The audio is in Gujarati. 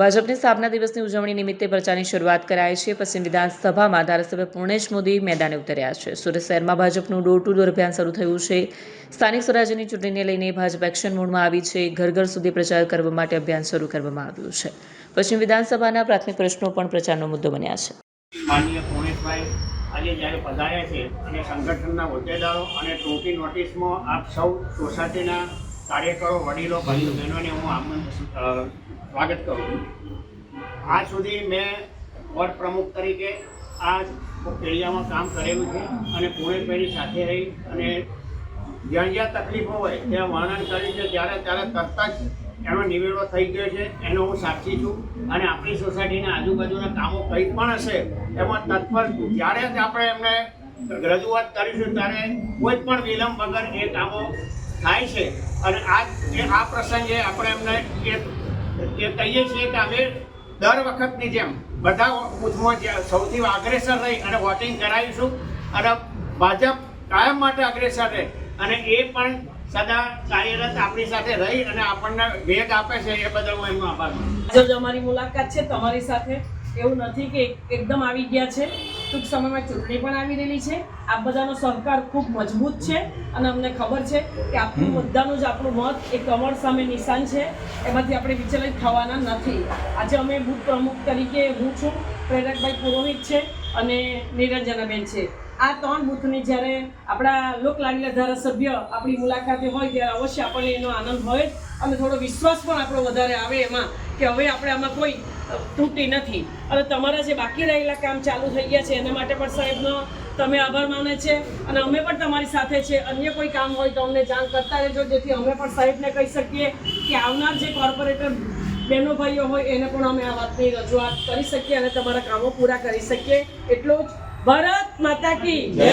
ભાજપની સ્થાપના દિવસની ઉજવણી નિમિત્તે પ્રચારની શરૂઆત કરાઈ છે। પશ્ચિમ વિધાનસભામાં ધારાસભ્ય પૂર્ણેશ મોદી મેદાને ઉતર્યા છે। સુરત શહેરમાં ભાજપનું ડોર ટુ ડોર અભિયાન શરૂ થયું છે। સ્થાનિક સ્વરાજ્યની ચૂંટણીને લઈને ભાજપ એક્શન મોડમાં આવી છે। ઘર ઘર સુધી પ્રચાર કરવા માટે અભિયાન શરૂ કરવામાં આવ્યું છે। પશ્ચિમ વિધાનસભાના પ્રાથમિક પ્રશ્નો પણ પ્રચારનો મુદ્દો બન્યા છે। માનનીય પૂર્ણેશભાઈ આજે જ્યારે પધાર્યા છે અને સંગઠનના હોદ્દેદારો અને ટોપી નોટિસમાં આપ સૌ સોસાયટીના કાર્યકરો, વડીલો, ભાઈઓ બહેનોને હું સ્વાગત કરું છું। આજ સુધી મેં વોર્ડ પ્રમુખ તરીકે આ એરિયામાં કામ કરેલું છે અને પૂર્ણેશભાઈની સાથે રહી અને જ્યાં જ્યાં તકલીફો હોય ત્યાં વર્ણન કર્યું છે। ત્યારે તરત જ એનો નિવેડો થઈ ગયો છે, એનો હું સાક્ષી છું। અને આપણી સોસાયટીના આજુબાજુના કામો કંઈ પણ હશે એમાં તત્પર છું। જ્યારે જ આપણે એમને રજૂઆત કરીશું ત્યારે કોઈ પણ વિલંબ વગર એ કામો થાય છે। અને આ પ્રસંગે આપણે એમને એ કહીએ છીએ કે અમે દર વખતની જેમ બધા બૂથમાં સૌથી અગ્રેસર રહી અને વોટિંગ કરાવીશું અને ભાજપ કાયમ માટે અગ્રેસર રહે અને એ પણ સદા કાર્યરત આપણી સાથે રહી અને આપણને વેગ આપે છે। એ બદલ હું એમનો આભાર માનું છું। જો અમારી મુલાકાત છે તમારી સાથે, એવું નથી કે એકદમ આવી ગયા છે। ટૂંક સમયમાં ચૂંટણી પણ આવી રહેલી છે। આ બધાનો સહકાર ખૂબ મજબૂત છે અને અમને ખબર છે કે આપણું બધાનું જ આપણું મત એ કમળ સામે નિશાન છે, એમાંથી આપણે વિચલિત થવાના નથી। આજે અમે બૂથ પ્રમુખ તરીકે હું છું, પ્રેરકભાઈ પુરોહિત છે અને નિરંજનાબેન છે। આ 3 બૂથની જ્યારે આપણા લોકલાડીલા ધારાસભ્ય આપણી મુલાકાતે હોય ત્યારે અવશ્ય આપણને એનો આનંદ હોય અને થોડો વિશ્વાસ પણ આપણો વધારે આવે એમાં કે હવે આપણે આમાં કોઈ તૂટી નથી। અને તમારા જે બાકી રહેલા કામ ચાલુ થઈ ગયા છે એના માટે પણ સાહેબનો તમે આભાર માને છે અને અમે પણ તમારી સાથે છે। અન્ય કોઈ કામ હોય તો અમને જાણ કરતા રહેજો, જેથી અમે પણ સાહેબને કહી શકીએ કે આવનાર જે કોર્પોરેટર બહેનો ભાઈઓ હોય એને પણ અમે આ વાતની રજૂઆત કરી શકીએ અને તમારા કામો પૂરા કરી શકીએ। એટલું જ। ભારત માતા કી જય।